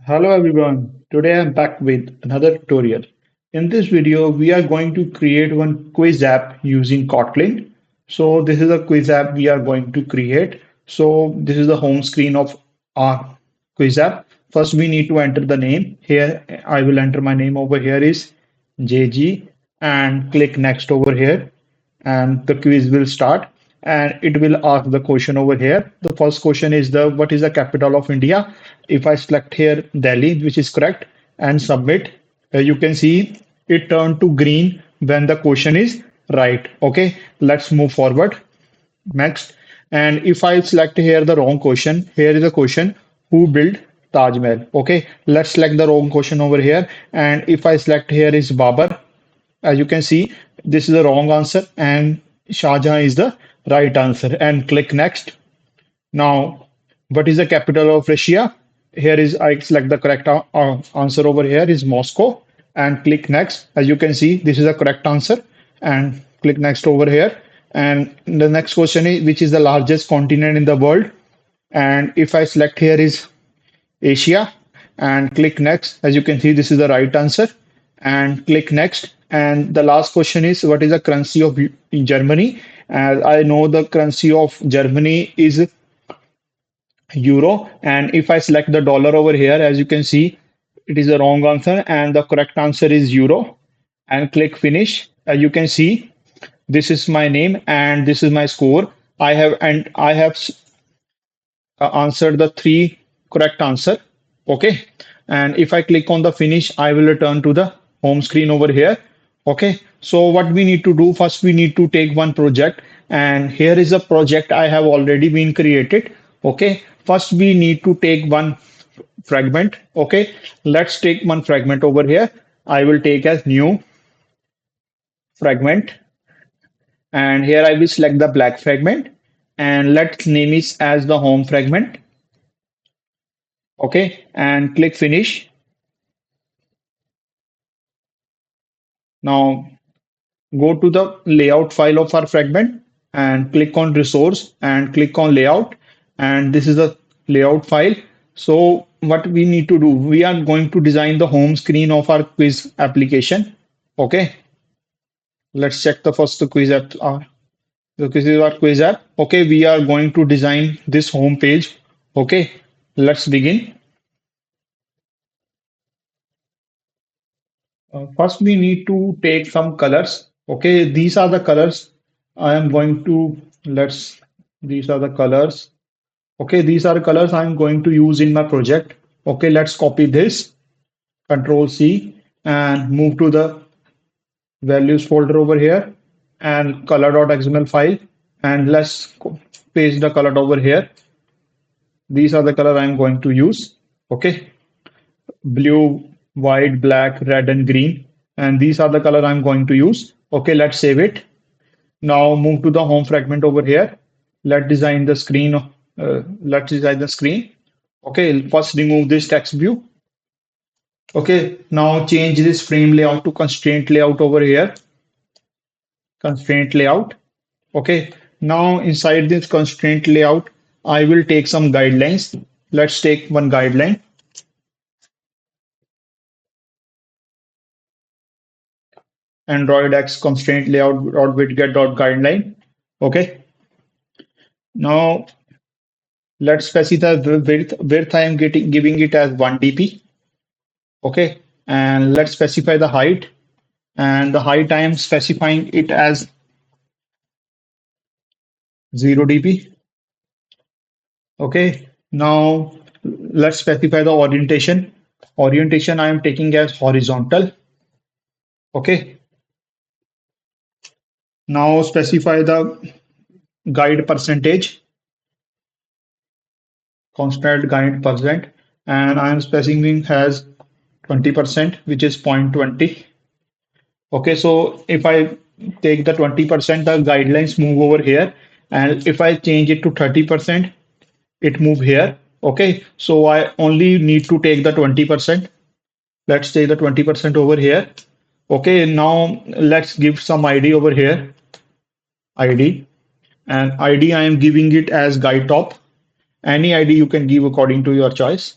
Hello everyone, today I'm back with another tutorial. In this video, we are going to create one quiz app using Kotlin. So this is a quiz app we are going to create. So this is the home screen of our quiz app. First, we need to enter the name. Here, I will enter my name over here is JG and click next over here and the quiz will start and it will ask the question over here. The first question is the what is the capital of India? If I select here Delhi, which is correct, and submit, you can see it turned to green when the question is right. Okay, let's move forward. Next, and if I select here the wrong question, here is a question who built Taj Mahal. Okay, let's select the wrong question over here. And if I select here is Babar, as you can see, this is the wrong answer and Shah Jahan is the right answer. And click next. Now, what is the capital of Russia? Here is I select the correct answer over here is Moscow and click next. As you can see, this is the correct answer and click next over here. And the next question is which is the largest continent in the world? And if I select here is Asia and click next. As you can see, this is the right answer and click next. And the last question is what is the currency of Germany? As I know the currency of Germany is euro. And if I select the dollar over here, as you can see, it is the wrong answer and the correct answer is euro and click finish. As you can see, this is my name and this is my score. I have answered the three correct answer. Okay. And if I click on the finish, I will return to the home screen over here. Okay. So what we need to do first, we need to take one project and here is a project I have already been created. Okay. First, we need to take one fragment. Okay. Let's take one fragment over here. I will take as new fragment and here I will select the black fragment and let's name it as the home fragment. Okay, and click finish. Now go to the layout file of our fragment and click on resource and click on layout. And this is the layout file. So what we need to do, we are going to design the home screen of our quiz application. Okay, let's check the first quiz app. So this is our quiz app. Okay, we are going to design this home page. Okay, let's begin. First, we need to take some colors. Okay, these are the colors I am going to, these are the colors. Okay, these are colors I'm going to use in my project. Okay, let's copy this, Control C, and move to the values folder over here and color.xml file. And let's paste the color over here. These are the color I'm going to use. Okay, blue, white, black, red, and green. And these are the color I'm going to use. Okay, let's save it. Now move to the home fragment over here. Let's design the screen. Let's design the screen. Okay, first remove this text view. Okay, now change this frame layout to constraint layout over here. Constraint layout. Okay, now inside this constraint layout, I will take some guidelines. Let's take one guideline. Android X constraint layout dot widget dot guideline. Okay. Now let's specify the width I am giving it as 1 dp. Okay. And let's specify the height. And the height I am specifying it as 0 dp. Okay. Now let's specify the orientation. Orientation I am taking as horizontal. Okay. Now specify the guide percentage, constant guide percent, and I am specifying as 20%, which is 0.20. Okay, so if I take the 20%, the guidelines move over here, and if I change it to 30%, it move here. Okay, so I only need to take the 20%. Let's take the 20% over here. Okay, now let's give some ID over here. ID and ID I am giving it as guide top. Any ID you can give according to your choice.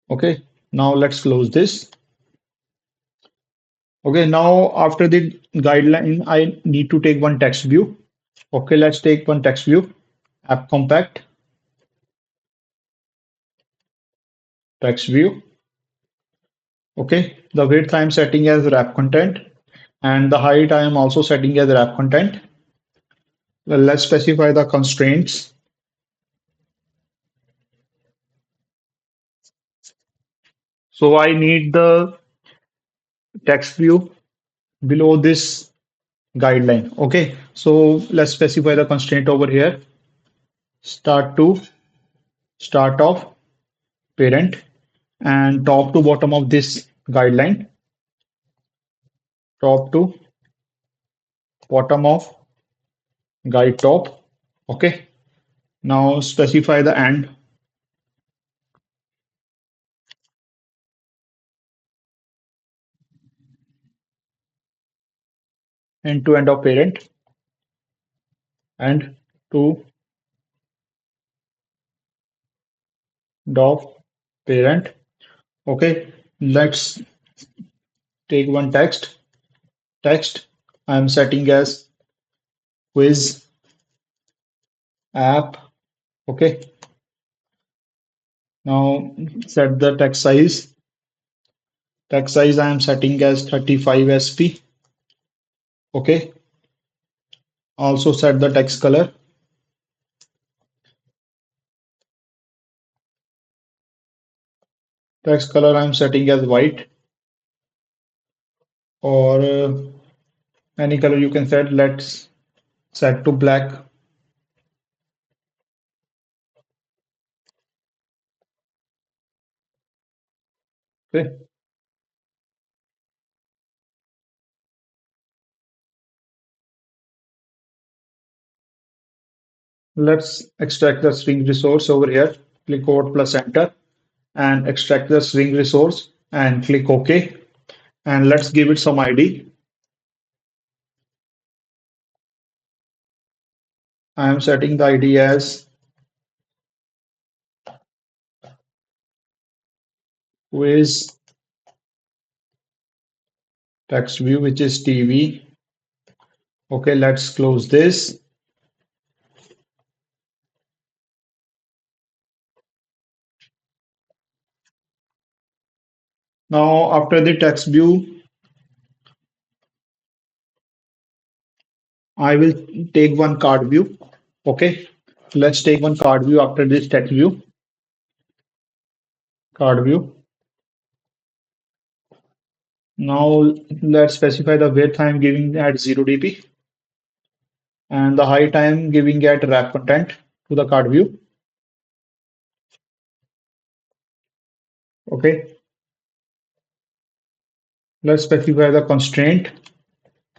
Okay, now let's close this. Okay, now after the guideline, I need to take one text view. Okay, let's take one text view. App compact, text view. Okay, the width I'm setting as wrap content and the height I am also setting as wrap content. Well, let's specify the constraints. So I need the text view below this guideline. Okay, so let's specify the constraint over here. Start to start of parent and top to bottom of this guideline, top to bottom of guide top. Okay, now specify the end to end of parent and to of parent. Okay, let's take one text I'm setting as quiz app. Okay, now set the text size I am setting as 35 sp. Okay, also set the text color I'm setting as white or any color you can set. Let's set to black. Okay, let's extract the string resource over here. Click over plus enter and extract the string resource and click OK. And let's give it some ID. I am setting the ID as quiz text view, which is TV. Okay, let's close this. Now, after the text view, I will take one card view. Okay, let's take one card view after this text view. Card view. Now, let's specify the width I am giving at 0 dp and the height I am giving at wrap content to the card view. Okay, let's specify the constraint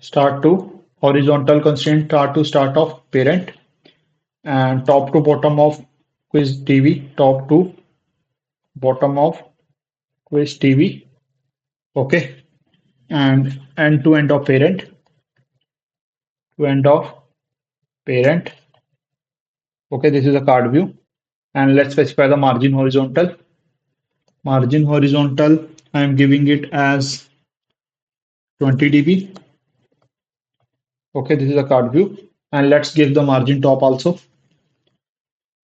start to horizontal constraint start to start of parent and top to bottom of quiz TV, top to bottom of quiz TV. Okay, and end to end of parent to end of parent. Okay, this is a card view, and let's specify the margin horizontal. Margin horizontal, I am giving it as 20 dp. Okay, this is a card view, and let's give the margin top also.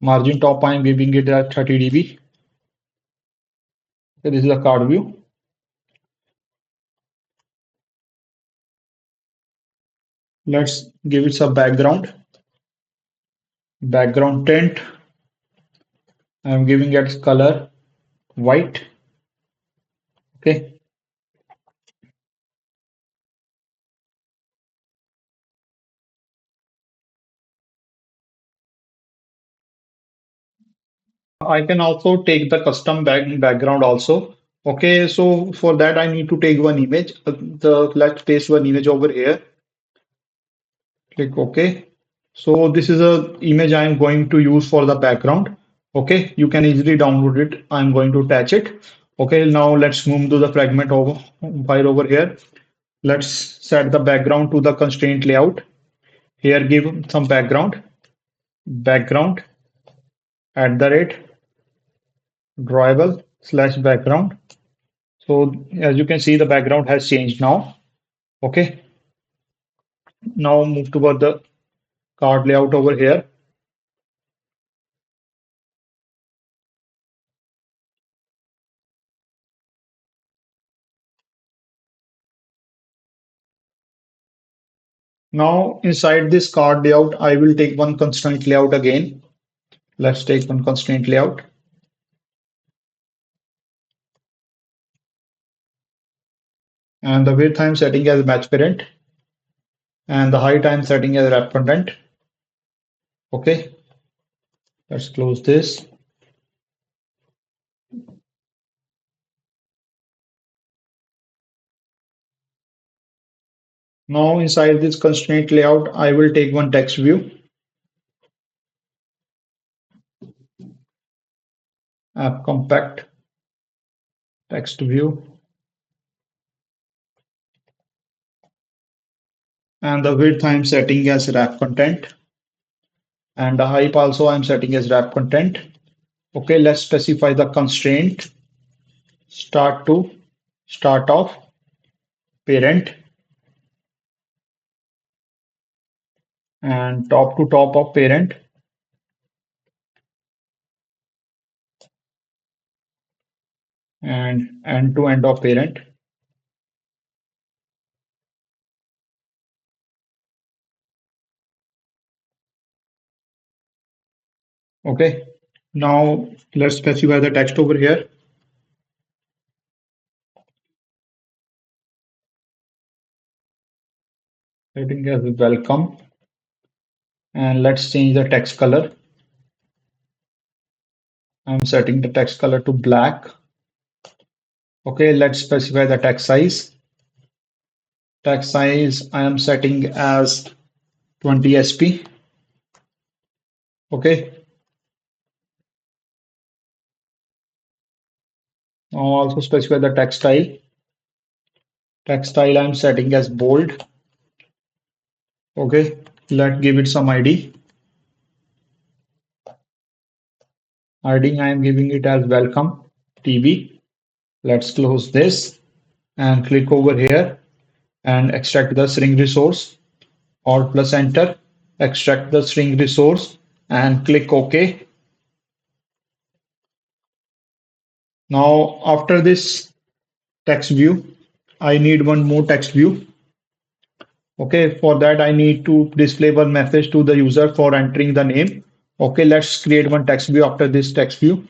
Margin top, I am giving it at 30 dp. Okay, this is a card view. Let's give it some background tint. I am giving it color white. Okay, I can also take the custom background also. Okay, so for that I need to take one image. Let's paste one image over here. Click OK. So this is a image I am going to use for the background. Okay, you can easily download it. I'm going to attach it. Okay, now let's move to the fragment over file over here. Let's set the background to the constraint layout. Here give some background at the rate drawable. slash background. So as you can see, the background has changed now. Okay. Now move toward the card layout over here. Now inside this card layout, I will take one constraint layout again. Let's take one constraint layout. And the width I'm setting as match parent. And the height I'm setting as wrap content. Okay. Let's close this. Now inside this constraint layout, I will take one text view, app compact text view, and the width I'm setting as wrap content, and the height also I'm setting as wrap content. Okay, let's specify the constraint start to start of parent and top to top of parent and end to end of parent. Okay, now let's specify the text over here. Setting as welcome, and let's change the text color. I'm setting the text color to black. Okay, let's specify the text size. Text size I am setting as 20 SP. Okay. Now also specify the text style. Text style I'm setting as bold. Okay. Let's give it some ID. ID I am giving it as welcome TV. Let's close this and click over here and extract the string resource. Alt plus enter. Extract the string resource and click OK. Now after this text view, I need one more text view. Okay, for that I need to display one message to the user for entering the name. Okay, let's create one text view after this text view,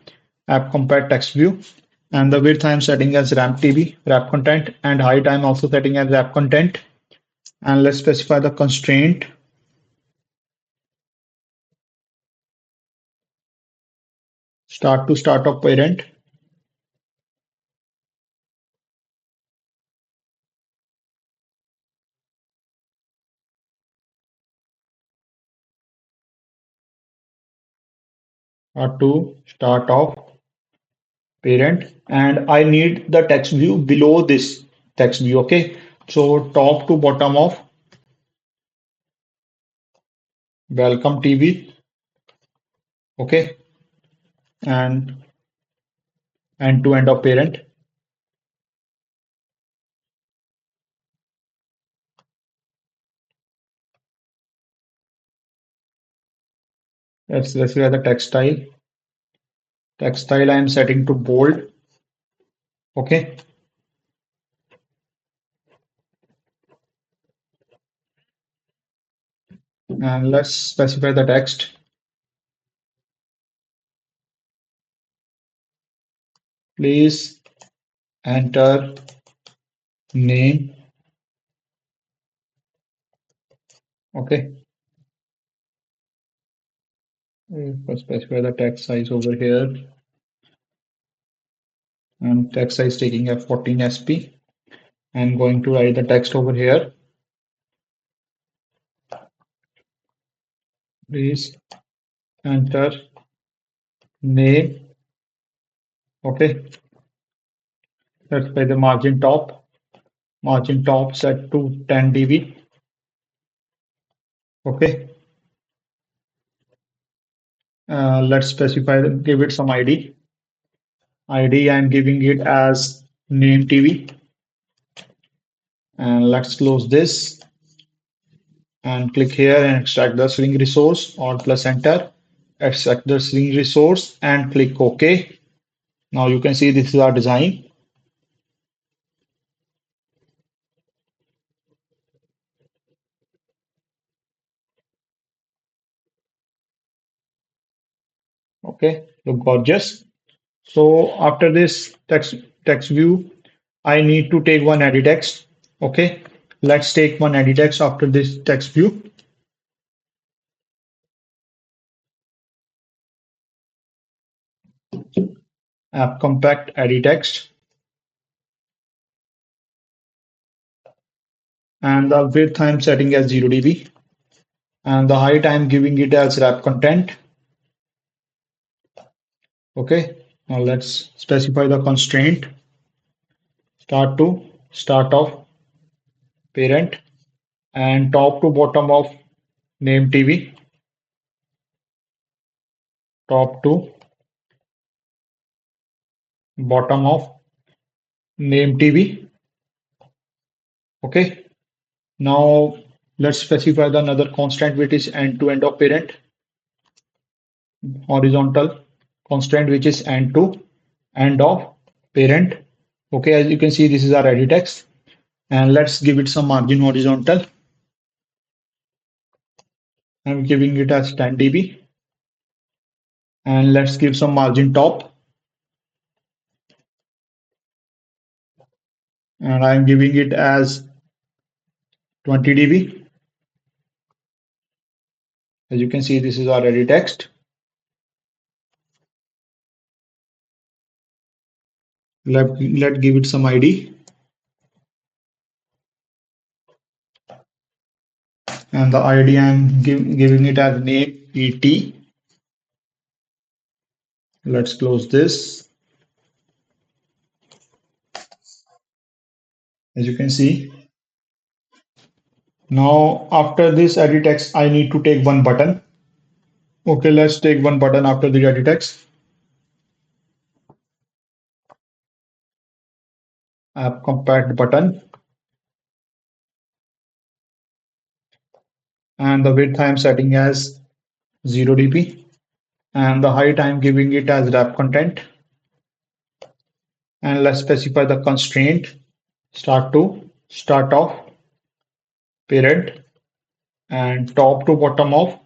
app compare text view. And the width I'm setting as ramp TV, wrap content, and height I'm also setting as wrap content. And let's specify the constraint start to start of parent. To start of parent, and I need the text view below this text view. Okay, so top to bottom of welcome TV. Okay, and end to end of parent. Let's see the text style. Text style I am setting to bold. Okay, and let's specify the text. Please enter name. Okay, let's specify the text size over here. And text size taking a 14 SP. I'm going to write the text over here. Please enter name. Okay, let's by the margin top. Margin top set to 10 dB. Okay, let's specify, give it some ID. ID I'm giving it as name TV, and let's close this and click here and extract the string resource or plus enter. Extract the string resource and click OK. Now you can see this is our design. Okay, look gorgeous. So after this text view, I need to take one edit text. Okay, let's take one edit text after this text view. App compact edit text, and the width I'm setting as 0 dB, and the height I'm giving it as wrap content. Okay, now let's specify the constraint. Start to start of parent and top to bottom of name TV, top to bottom of name TV. Okay, now let's specify the another constant which is end to end of parent, horizontal constant which is end to end of parent. Okay, as you can see, this is our edit text, and let's give it some margin horizontal. I'm giving it as 10 dB, and let's give some margin top, and I'm giving it as 20 dB. As you can see, this is our edit text. Let give it some ID, and the ID I'm giving it as name ET. Let's close this. As you can see, now after this edit text, I need to take one button. Okay, let's take one button after the edit text. App compact button, and the width I'm setting as 0 dB, and the height I'm giving it as wrap content. And let's specify the constraint. Start to start of parent and top to bottom of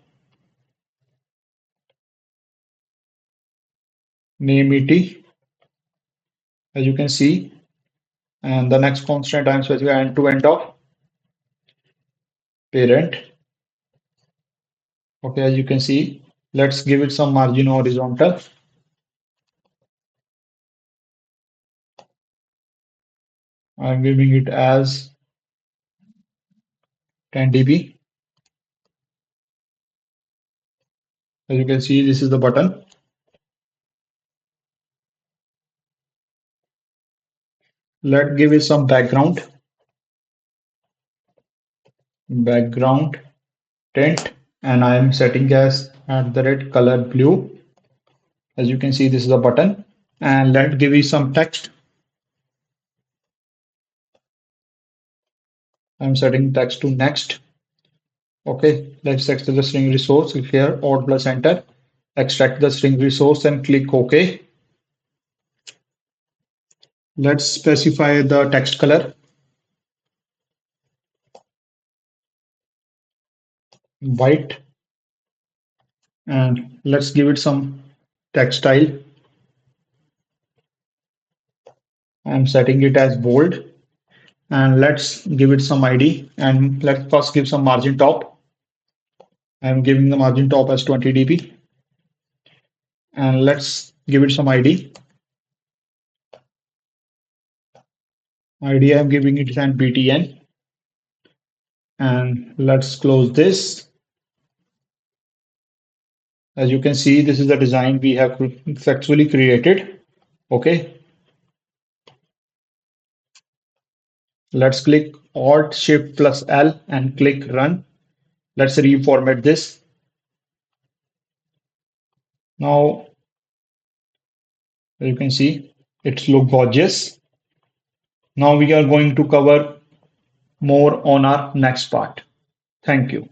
name ET, as you can see. And the next constant I'm specifying end to end of parent. Okay, as you can see, let's give it some margin horizontal. I'm giving it as 10 dB. As you can see, this is the button. Let's give it some background tint, and I am setting as at the red color blue. As you can see, this is the button, and let's give it some text. I'm setting text to next. Okay, let's extract the string resource. Click here, Alt plus Enter. Extract the string resource and click OK. Let's specify the text color, white, and let's give it some text style. I'm setting it as bold, and let's give it some ID, and let's first give some margin top. I'm giving the margin top as 20 dB, and let's give it some ID. ID I'm giving it an BTN, and let's close this. As you can see, this is the design we have successfully created. Okay, let's click Alt Shift plus L and click Run. Let's reformat this. Now you can see It's look gorgeous. Now we are going to cover more on our next part. Thank you.